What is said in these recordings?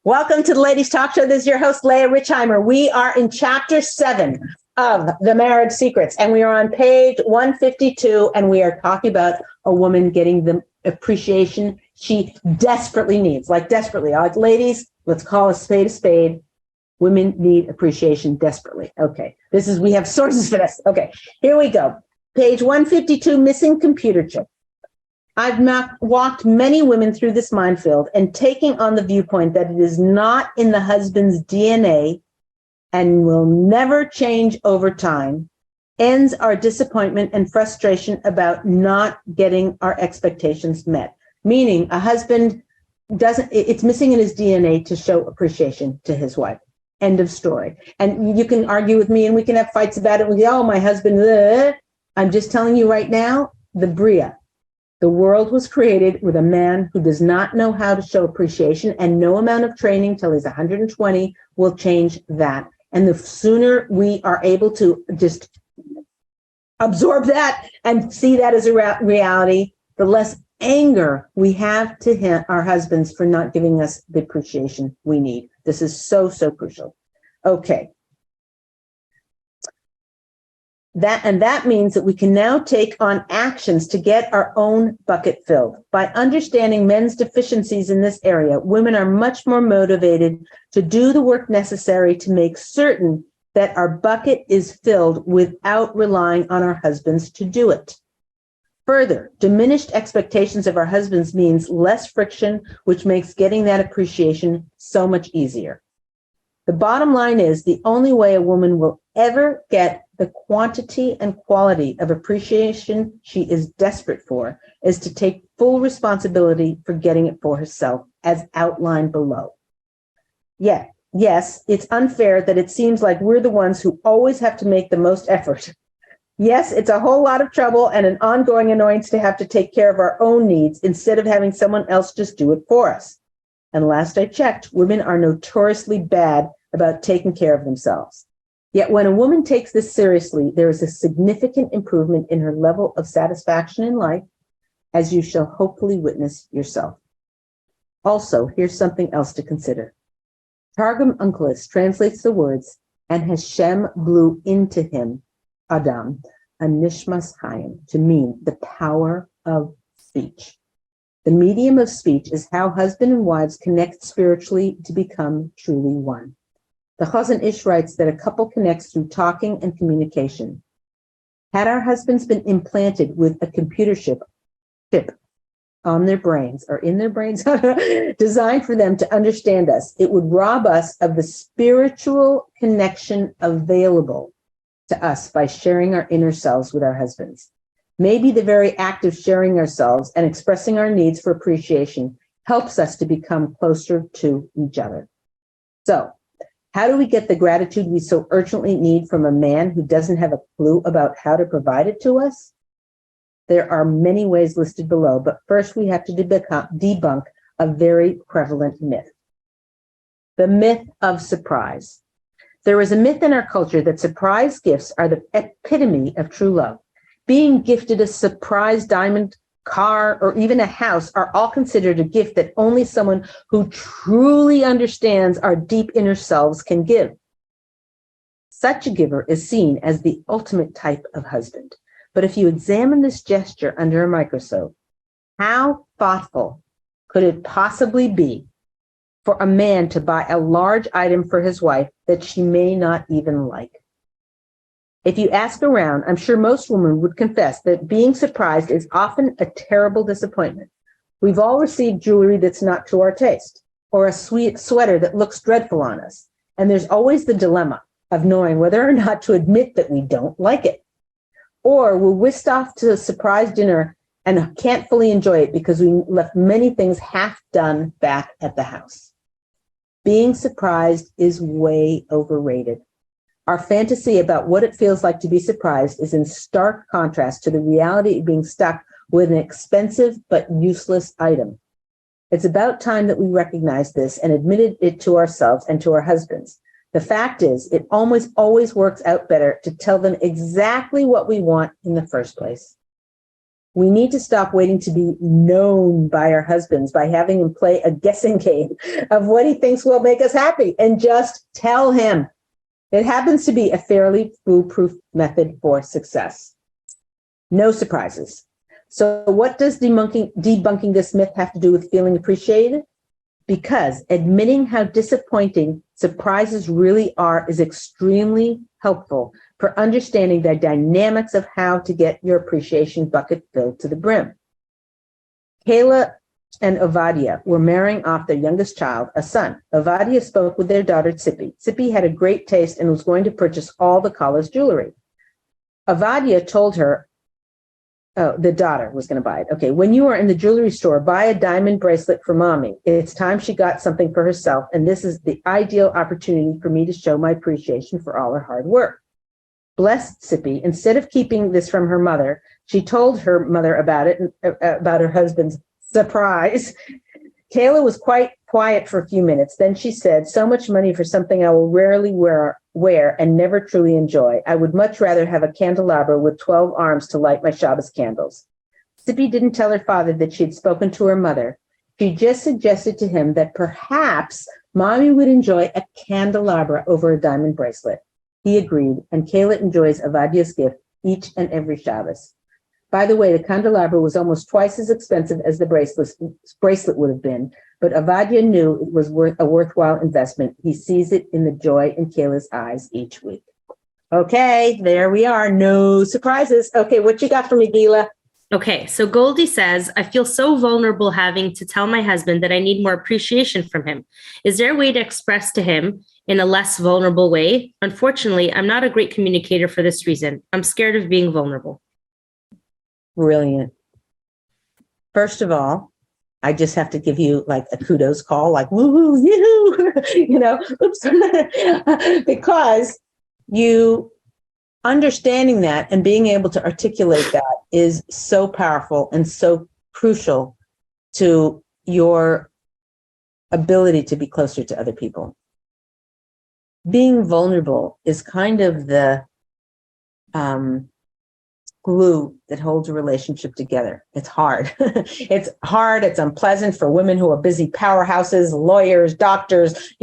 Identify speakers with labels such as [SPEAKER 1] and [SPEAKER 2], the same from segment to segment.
[SPEAKER 1] Welcome to the Ladies Talk Show. This is your host, Leah Richheimer. We are in chapter 7 of The Marriage Secrets, and we are on page 152, and we are talking about a woman getting the appreciation she desperately needs, like desperately. Ladies, let's call a spade. Women need appreciation desperately. Okay, we have sources for this. Okay, here we go. Page 152, missing computer chip. I've walked many women through this minefield and taking on the viewpoint that it is not in the husband's DNA and will never change over time, ends our disappointment and frustration about not getting our expectations met. Meaning a husband it's missing in his DNA to show appreciation to his wife. End of story. And you can argue with me and we can have fights about it. We go, oh, my husband, I'm just telling you right now, the world was created with a man who does not know how to show appreciation, and no amount of training till he's 120 will change that. And the sooner we are able to just absorb that and see that as a reality, the less anger we have to our husbands for not giving us the appreciation we need. This is so, so crucial. Okay. That means that we can now take on actions to get our own bucket filled. By understanding men's deficiencies in this area, women are much more motivated to do the work necessary to make certain that our bucket is filled without relying on our husbands to do it. Further, diminished expectations of our husbands means less friction, which makes getting that appreciation so much easier. The bottom line is the only way a woman will ever get the quantity and quality of appreciation she is desperate for is to take full responsibility for getting it for herself, as outlined below. Yes, it's unfair that it seems like we're the ones who always have to make the most effort. Yes, it's a whole lot of trouble and an ongoing annoyance to have to take care of our own needs instead of having someone else just do it for us. And last I checked, women are notoriously bad about taking care of themselves. Yet when a woman takes this seriously, there is a significant improvement in her level of satisfaction in life, as you shall hopefully witness yourself. Also, here's something else to consider. Targum Onkelos translates the words, and Hashem blew into him, Adam, a nishmas hayim, to mean the power of speech. The medium of speech is how husband and wives connect spiritually to become truly one. The Chazon Ish writes that a couple connects through talking and communication. Had our husbands been implanted with a computer chip on their brains or in their brains designed for them to understand us, it would rob us of the spiritual connection available to us by sharing our inner selves with our husbands. Maybe the very act of sharing ourselves and expressing our needs for appreciation helps us to become closer to each other. So, how do we get the gratitude we so urgently need from a man who doesn't have a clue about how to provide it to us? There are many ways listed below, but first we have to debunk a very prevalent myth. The myth of surprise. There is a myth in our culture that surprise gifts are the epitome of true love. Being gifted a surprise diamond, car, or even a house are all considered a gift that only someone who truly understands our deep inner selves can give. Such a giver is seen as the ultimate type of husband. But if you examine this gesture under a microscope, how thoughtful could it possibly be for a man to buy a large item for his wife that she may not even like? If you ask around, I'm sure most women would confess that being surprised is often a terrible disappointment. We've all received jewelry that's not to our taste, or a sweet sweater that looks dreadful on us. And there's always the dilemma of knowing whether or not to admit that we don't like it. Or we're whisked off to a surprise dinner and can't fully enjoy it because we left many things half done back at the house. Being surprised is way overrated. Our fantasy about what it feels like to be surprised is in stark contrast to the reality of being stuck with an expensive but useless item. It's about time that we recognize this and admitted it to ourselves and to our husbands. The fact is, it almost always works out better to tell them exactly what we want in the first place. We need to stop waiting to be known by our husbands by having him play a guessing game of what he thinks will make us happy, and just tell him. It happens to be a fairly foolproof method for success. No surprises. So what does debunking this myth have to do with feeling appreciated? Because admitting how disappointing surprises really are is extremely helpful for understanding the dynamics of how to get your appreciation bucket filled to the brim. Kayla and Ovadia were marrying off their youngest child, a son. Ovadia spoke with their daughter, Tsippy. Tsippy had a great taste and was going to purchase all the Kala's jewelry. Ovadia told her, the daughter was going to buy it. Okay, when you are in the jewelry store, buy a diamond bracelet for mommy. It's time she got something for herself, and this is the ideal opportunity for me to show my appreciation for all her hard work. Blessed Tsippy, instead of keeping this from her mother, she told her mother about it, about her husband's surprise. Kayla was quite quiet for a few minutes. Then she said, so much money for something I will rarely wear and never truly enjoy. I would much rather have a candelabra with 12 arms to light my Shabbos candles. Tsippy didn't tell her father that she had spoken to her mother. She just suggested to him that perhaps mommy would enjoy a candelabra over a diamond bracelet. He agreed, and Kayla enjoys Avadia's gift each and every Shabbos. By the way, the candelabra was almost twice as expensive as the bracelet would have been, but Ovadia knew it was a worthwhile investment. He sees it in the joy in Kayla's eyes each week. Okay, there we are. No surprises. Okay, what you got for me, Gila?
[SPEAKER 2] Okay, so Goldie says, I feel so vulnerable having to tell my husband that I need more appreciation from him. Is there a way to express to him in a less vulnerable way? Unfortunately, I'm not a great communicator for this reason. I'm scared of being vulnerable.
[SPEAKER 1] Brilliant. First of all, I just have to give you like a kudos call, like woohoo, yoo-hoo, oops, because you understanding that and being able to articulate that is so powerful and so crucial to your ability to be closer to other people. Being vulnerable is kind of the glue that holds a relationship together. It's hard. It's hard. It's unpleasant for women who are busy powerhouses, lawyers, doctors,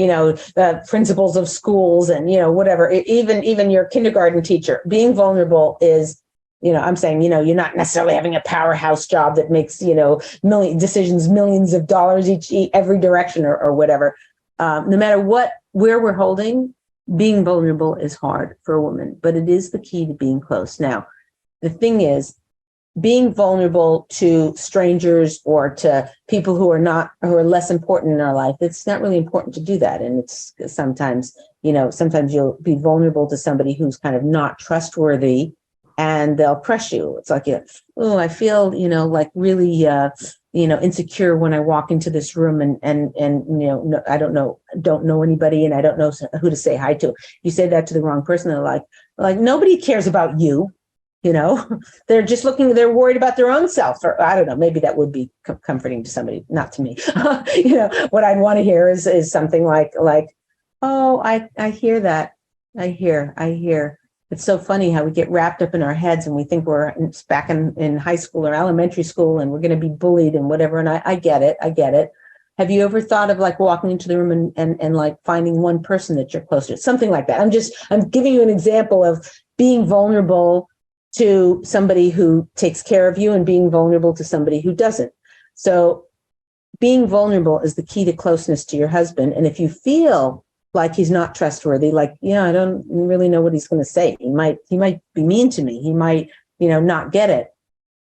[SPEAKER 1] principals of schools, and whatever. Even your kindergarten teacher. Being vulnerable is, I'm saying, you're not necessarily having a powerhouse job that makes millions of dollars every direction or whatever. No matter where we're holding, being vulnerable is hard for a woman, but it is the key to being close. Now, the thing is, being vulnerable to strangers or to people who are less important in our life, it's not really important to do that. And it's sometimes you'll be vulnerable to somebody who's kind of not trustworthy, and they'll press you. It's like, I feel, like really, insecure when I walk into this room and I don't know anybody, and I don't know who to say hi to. You say that to the wrong person, they're like nobody cares about you. They're just they're worried about their own self, or I don't know, maybe that would be comforting to somebody, not to me. What I'd want to hear is something like, oh, I hear that. I hear. It's so funny how we get wrapped up in our heads and we think we're back in high school or elementary school and we're going to be bullied and whatever. And I get it. Have you ever thought of walking into the room and finding one person that you're close to? Something like that. I'm giving you an example of being vulnerable to somebody who takes care of you and being vulnerable to somebody who doesn't. So being vulnerable is the key to closeness to your husband. And if you feel like he's not trustworthy, I don't really know what he's going to say. He might be mean to me. He might, not get it.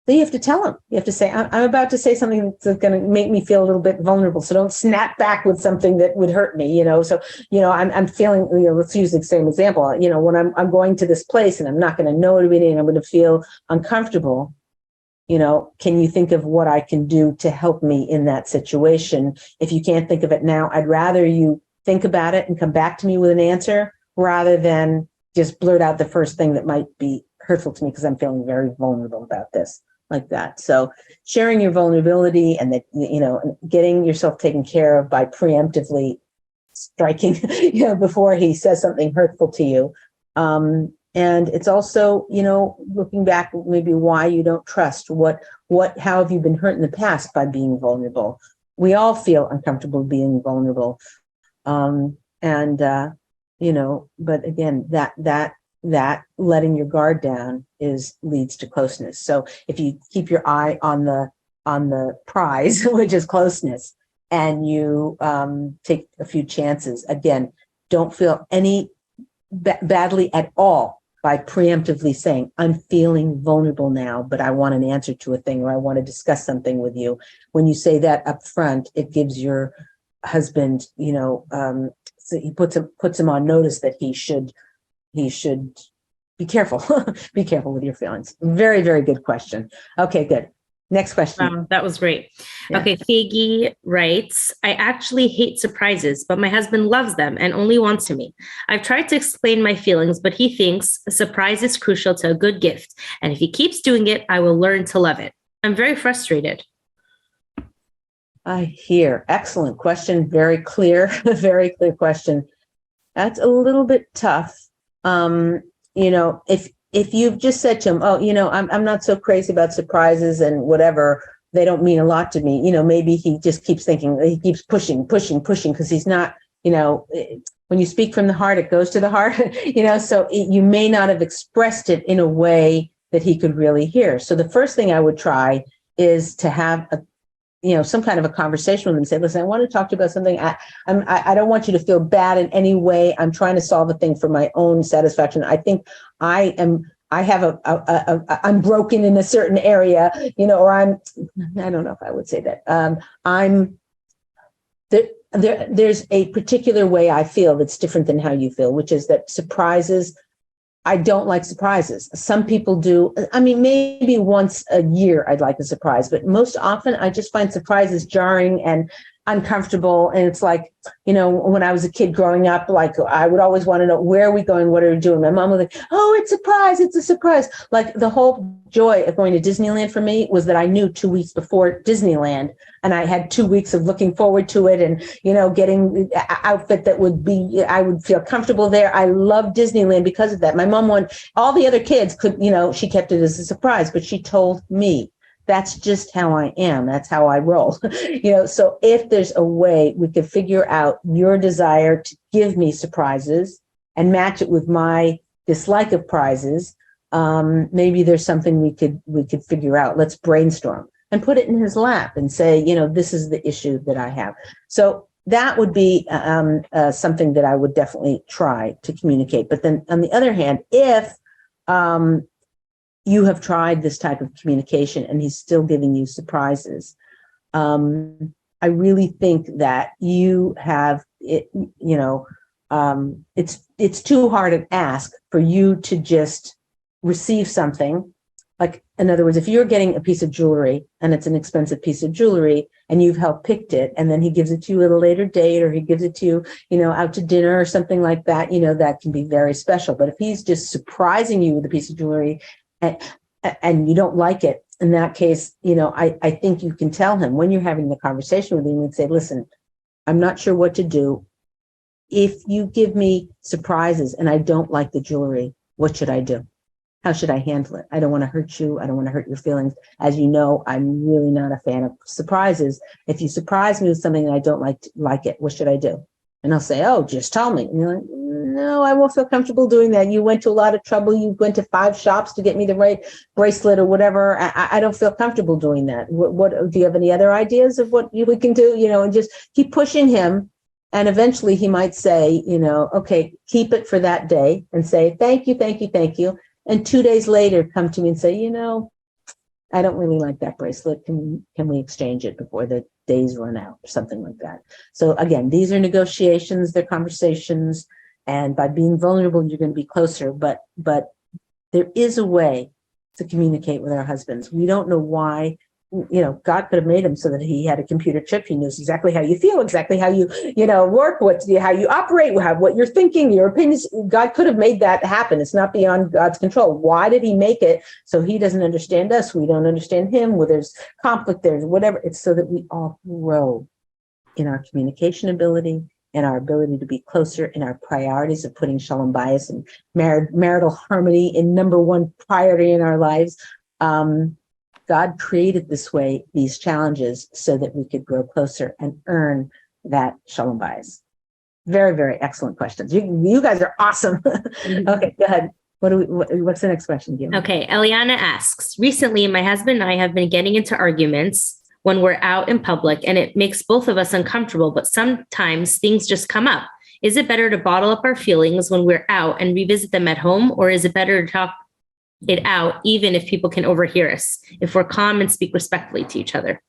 [SPEAKER 1] Then you have to tell him. You have to say, I'm about to say something that's going to make me feel a little bit vulnerable. So don't snap back with something that would hurt me, So, I'm feeling, let's use the same example. When I'm going to this place and I'm not going to know anybody and I'm going to feel uncomfortable, can you think of what I can do to help me in that situation? If you can't think of it now, I'd rather you think about it and come back to me with an answer rather than just blurt out the first thing that might be hurtful to me because I'm feeling very vulnerable about this. Like that. So sharing your vulnerability and that, getting yourself taken care of by preemptively striking, before he says something hurtful to you, And it's also, looking back, maybe why you don't trust, how have you been hurt in the past by being vulnerable? We all feel uncomfortable being vulnerable. But again, that letting your guard down leads to closeness. So if you keep your eye on the prize, which is closeness, and you take a few chances, again, don't feel any badly at all by preemptively saying, I'm feeling vulnerable now, but I want an answer to a thing, or I want to discuss something with you. When you say that up front, it gives your husband, so he puts him on notice that he should be careful. Be careful with your feelings. Very, very good question. Okay, good. Next question.
[SPEAKER 2] Wow, that was great.
[SPEAKER 1] Yeah.
[SPEAKER 2] Okay, Faggy writes, I actually hate surprises, but my husband loves them and only wants to me. I've tried to explain my feelings, but he thinks a surprise is crucial to a good gift. And if he keeps doing it, I will learn to love it. I'm very frustrated.
[SPEAKER 1] I hear. Excellent question. Very clear, very clear question. That's a little bit tough. If you've just said to him, oh, I'm not so crazy about surprises and whatever, they don't mean a lot to me. Maybe he just keeps thinking, he keeps pushing, because he's not, when you speak from the heart, it goes to the heart, so you may not have expressed it in a way that he could really hear. So the first thing I would try is to have some kind of a conversation with him, say, listen, I want to talk to you about something. I don't want you to feel bad in any way. I'm trying to solve a thing for my own satisfaction. I think I'm broken in a certain area, or I don't know if I would say that. There's a particular way I feel that's different than how you feel, which is that surprises, I don't like surprises. Some people do. I mean, maybe once a year I'd like a surprise, but most often I just find surprises jarring and uncomfortable. And it's like, when I was a kid growing up, like I would always want to know, where are we going? What are we doing? My mom was like, oh, it's a surprise. It's a surprise. Like the whole joy of going to Disneyland for me was that I knew 2 weeks before Disneyland, and I had 2 weeks of looking forward to it and, getting an outfit that I would feel comfortable there. I love Disneyland because of that. My mom all the other kids could, she kept it as a surprise, but she told me. That's just how I am. That's how I roll. So if there's a way we could figure out your desire to give me surprises and match it with my dislike of prizes, maybe there's something we could figure out. Let's brainstorm and put it in his lap and say, this is the issue that I have. So that would be something that I would definitely try to communicate. But then on the other hand, if you have tried this type of communication and he's still giving you surprises, I really think that you have it, it's too hard an ask for you to just receive something. Like, in other words, if you're getting a piece of jewelry and it's an expensive piece of jewelry and you've helped picked it, and then he gives it to you at a later date, or he gives it to you, out to dinner or something like that, that can be very special. But if he's just surprising you with a piece of jewelry and you don't like it, in that case, I think you can tell him when you're having the conversation with him and say, listen, I'm not sure what to do. If you give me surprises and I don't like the jewelry, what should I do? How should I handle it? I don't want to hurt you. I don't want to hurt your feelings. As you know, I'm really not a fan of surprises. If you surprise me with something and I don't like it, what should I do? And I'll say, oh, just tell me. And you're like, no, I won't feel comfortable doing that. You went to a lot of trouble. You went to 5 shops to get me the right bracelet or whatever. I don't feel comfortable doing that. What do you have any other ideas of what we can do? And just keep pushing him. And eventually he might say, okay, keep it for that day and say, thank you, thank you, thank you. And 2 days later, come to me and say, I don't really like that bracelet. Can we exchange it before the days run out or something like that? So again, these are negotiations, they're conversations, and by being vulnerable, you're going to be closer. But there is a way to communicate with our husbands. We don't know why. God could have made him so that he had a computer chip. He knows exactly how you feel, exactly how you, work, how you operate, what you're thinking, your opinions. God could have made that happen. It's not beyond God's control. Why did he make it? So he doesn't understand us. We don't understand him. Where there's conflict, there's whatever. It's so that we all grow in our communication ability in our ability to be closer, in our priorities of putting shalom bayis and marital harmony in number one priority in our lives. God created this way, these challenges, so that we could grow closer and earn that shalom bayis. Very, very excellent questions. You guys are awesome. Okay, go ahead. What's the next question, Gil?
[SPEAKER 2] Okay, Eliana asks, recently my husband and I have been getting into arguments when we're out in public, and it makes both of us uncomfortable, but sometimes things just come up. Is it better to bottle up our feelings when we're out and revisit them at home, or is it better to talk it out even if people can overhear us, if we're calm and speak respectfully to each other?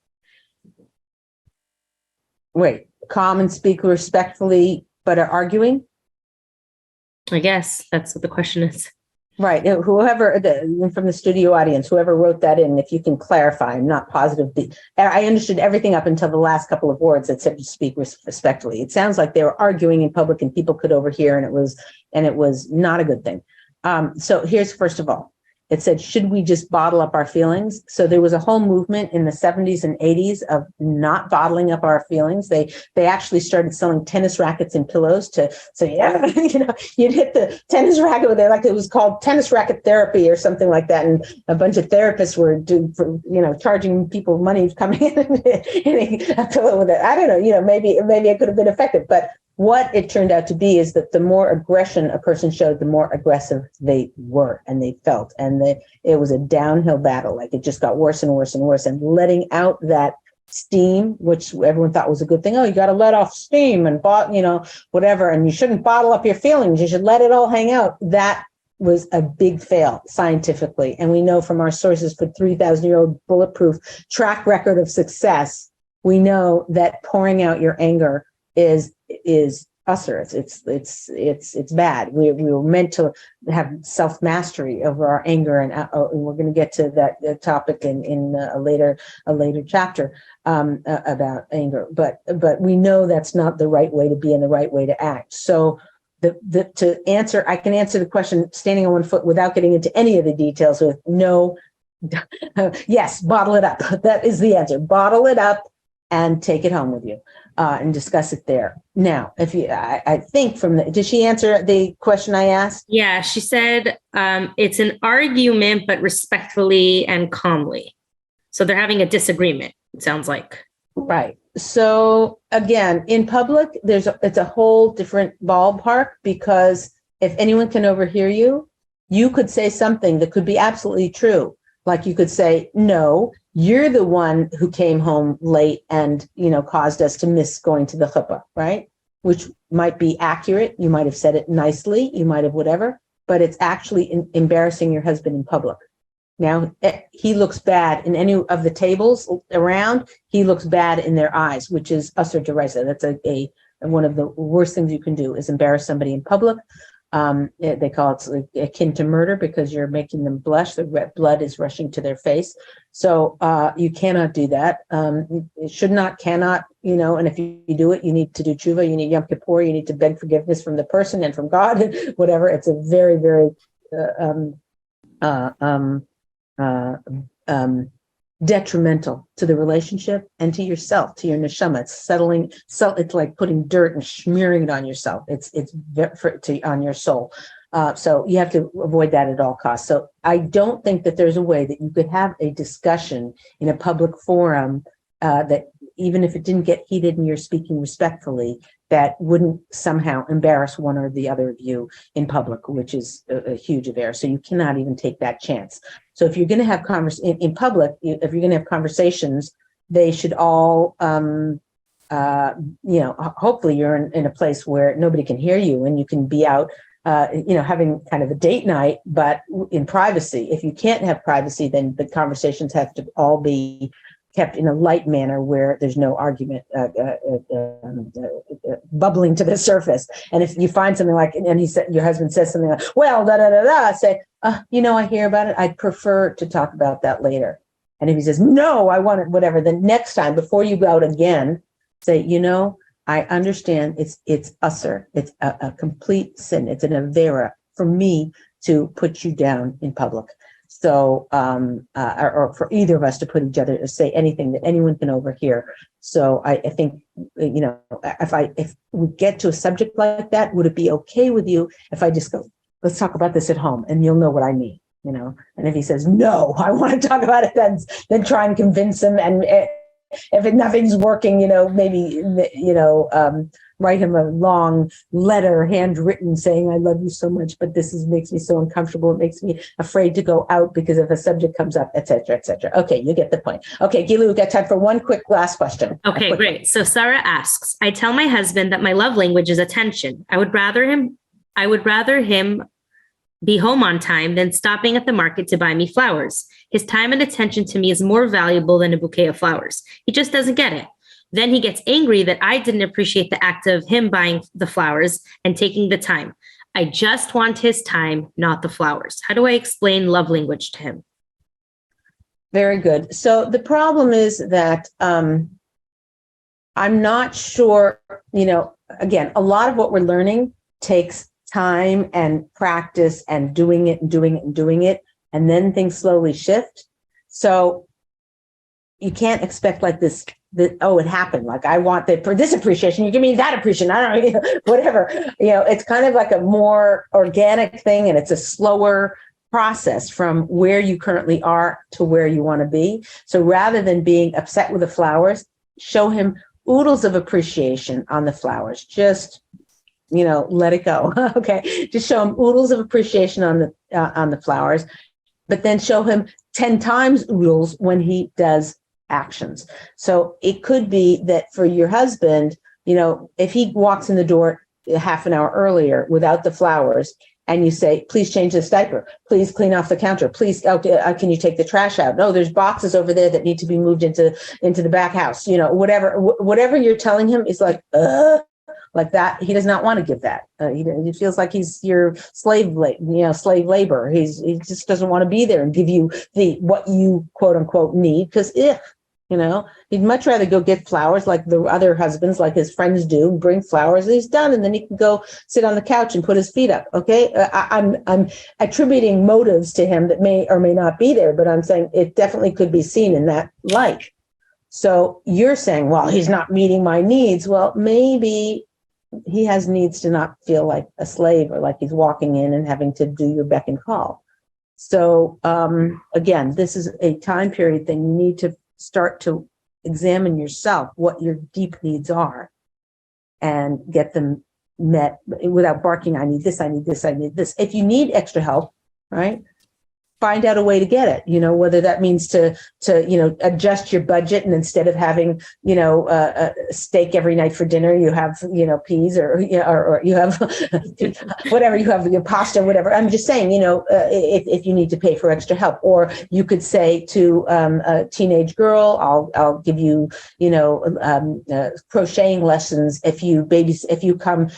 [SPEAKER 1] Wait, calm and speak respectfully, but are arguing?
[SPEAKER 2] I guess that's what the question is.
[SPEAKER 1] Right. Whoever from the studio audience, whoever wrote that in, if you can clarify, I'm not positive. I understood everything up until the last couple of words that said to speak respectfully. It sounds like they were arguing in public and people could overhear, and it was not a good thing. So here's, first of all, it said, should we just bottle up our feelings? So there was a whole movement in the 70s and 80s of not bottling up our feelings. They actually started selling tennis rackets and pillows so yeah, you'd hit the tennis racket with it, like it was called tennis racket therapy or something like that. And a bunch of therapists were charging people money coming in and hitting a pillow with it. I don't know, maybe it could have been effective, but what it turned out to be is that the more aggression a person showed, the more aggressive they were and they felt. And it was a downhill battle. Like it just got worse and worse and worse. And letting out that steam, which everyone thought was a good thing. Oh, you got to let off steam and whatever. And you shouldn't bottle up your feelings. You should let it all hang out. That was a big fail scientifically. And we know from our sources for 3,000-year-old bulletproof track record of success, we know that pouring out your anger is usher. It's bad. We were meant to have self-mastery over our anger, and we're going to get to that topic in a later chapter about anger. But we know that's not the right way to be and the right way to act. So I can answer the question standing on one foot without getting into any of the details with no. Yes, bottle it up. That is the answer. Bottle it up and take it home with you. And discuss it there. Now, I think did she answer the question I asked?
[SPEAKER 2] Yeah, she said it's an argument, but respectfully and calmly. So they're having a disagreement, it sounds like.
[SPEAKER 1] Right. So again, in public, it's a whole different ballpark, because if anyone can overhear you, you could say something that could be absolutely true. Like you could say, no, you're the one who came home late and, caused us to miss going to the chuppah, right? Which might be accurate. You might have said it nicely. You might have whatever, but it's actually embarrassing your husband in public. Now, he looks bad in any of the tables around. He looks bad in their eyes, which is usher derisa. That's one of the worst things you can do, is embarrass somebody in public. They call it akin to murder, because you're making them blush. The blood is rushing to their face. So you cannot do that. Cannot, and if you do it, you need to do tshuva, you need Yom Kippur, you need to beg forgiveness from the person and from God, whatever. It's a very, very detrimental to the relationship and to yourself, to your neshama. It's like putting dirt and smearing it on yourself. It's on your soul. So you have to avoid that at all costs. So I don't think that there's a way that you could have a discussion in a public forum that, even if it didn't get heated and you're speaking respectfully, that wouldn't somehow embarrass one or the other of you in public, which is a huge affair. So you cannot even take that chance. So if you're going to have in public, if you're going to have conversations, they should all, hopefully you're in a place where nobody can hear you and you can be out, having kind of a date night, but in privacy. If you can't have privacy, then the conversations have to all be kept in a light manner where there's no argument bubbling to the surface. And if you find something like, and your husband says something like, well, say, I hear about it. I'd prefer to talk about that later. And if he says, no, I want it, whatever, then next time, before you go out again, say, I understand it's usher. It's a complete sin. It's an avera for me to put you down in public. So, or for either of us to put each other to say anything that anyone can overhear. So I think, if we get to a subject like that, would it be okay with you if I just go, let's talk about this at home and you'll know what I mean, And if he says, no, I want to talk about it, then try and convince him. And if nothing's working, maybe, write him a long letter, handwritten, saying, I love you so much, but makes me so uncomfortable. It makes me afraid to go out because if a subject comes up, et cetera, et cetera. Okay, you get the point. Okay, Gilu, we've got time for one quick last question.
[SPEAKER 2] Okay, great. So Sarah asks, I tell my husband that my love language is attention. I would rather him be home on time than stopping at the market to buy me flowers. His time and attention to me is more valuable than a bouquet of flowers. He just doesn't get it. Then he gets angry that I didn't appreciate the act of him buying the flowers and taking the time. I just want his time, not the flowers. How do I explain love language to him?
[SPEAKER 1] Very good. So the problem is that I'm not sure, again, a lot of what we're learning takes time and practice and doing it and doing it and doing it, and then things slowly shift. So you can't expect like this, that, oh, it happened. Like, I want that for this appreciation. You give me that appreciation. I don't know, whatever. It's kind of like a more organic thing, and it's a slower process from where you currently are to where you want to be. So rather than being upset with the flowers, show him oodles of appreciation on the flowers. Just, let it go. Okay. Just show him oodles of appreciation on the flowers, but then show him 10 times oodles when he does actions. So it could be that for your husband, if he walks in the door half an hour earlier without the flowers, and you say, please change this diaper, please clean off the counter, please, can you take the trash out? No, there's boxes over there that need to be moved into the back house. Whatever you're telling him is like that. He does not want to give that. He feels like he's your slave labor. He just doesn't want to be there and give you what you quote unquote need, because he'd much rather go get flowers like the other husbands, like his friends do, bring flowers, and he's done, and then he can go sit on the couch and put his feet up. Okay, I'm attributing motives to him that may or may not be there, but I'm saying it definitely could be seen in that light. So you're saying, well, he's not meeting my needs. Well, maybe he has needs to not feel like a slave or like he's walking in and having to do your beck and call. So again, this is a time period thing. You need to start to examine yourself, what your deep needs are, and get them met without barking, I need this, I need this, I need this. If you need extra help, right, find out a way to get it, whether that means to adjust your budget, and instead of having, a steak every night for dinner, you have, peas, or you have whatever, you have your pasta, whatever. I'm just saying, if you need to pay for extra help, or you could say to a teenage girl, I'll give you, crocheting lessons if you come,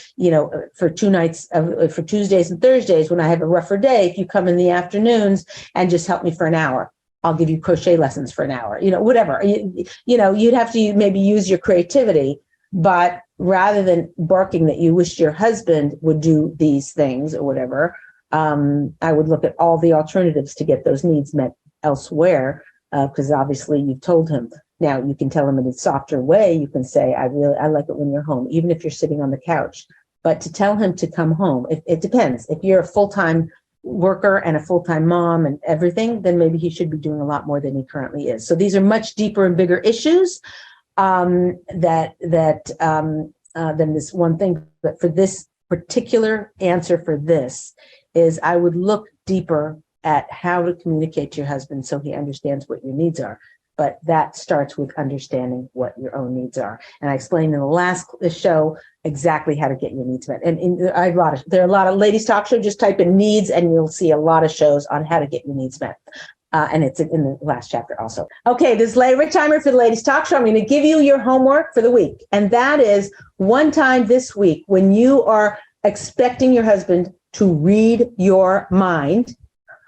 [SPEAKER 1] for 2 nights, for Tuesdays and Thursdays, when I have a rougher day, if you come in the afternoons and just help me for an hour, I'll give you crochet lessons for an hour, whatever, you'd have to maybe use your creativity, but rather than barking that you wished your husband would do these things or whatever, I would look at all the alternatives to get those needs met elsewhere, because obviously you've told him. Now you can tell him in a softer way. You can say, I like it when you're home, even if you're sitting on the couch. But to tell him to come home, it depends. If you're a full-time worker and a full-time mom and everything, then maybe he should be doing a lot more than he currently is. So these are much deeper and bigger issues than this one thing. But for this particular answer for this is, I would look deeper at how to communicate to your husband so he understands what your needs are. But that starts with understanding what your own needs are. And I explained in the last show exactly how to get your needs met. And there are a lot of ladies talk show, just type in needs and you'll see a lot of shows on how to get your needs met. And it's in the last chapter also. Okay, this is Leah Richheimer for the Ladies Talk Show. I'm going to give you your homework for the week. And that is, one time this week, when you are expecting your husband to read your mind,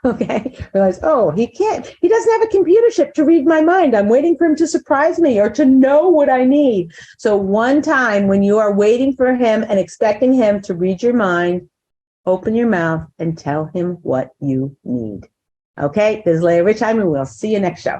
[SPEAKER 1] okay, realize, oh, he doesn't have a computer chip to read my mind. I'm waiting for him to surprise me or to know what I need. So one time when you are waiting for him and expecting him to read your mind, open your mouth and tell him what you need. Okay, this is Leah Richheim, and we'll see you next show.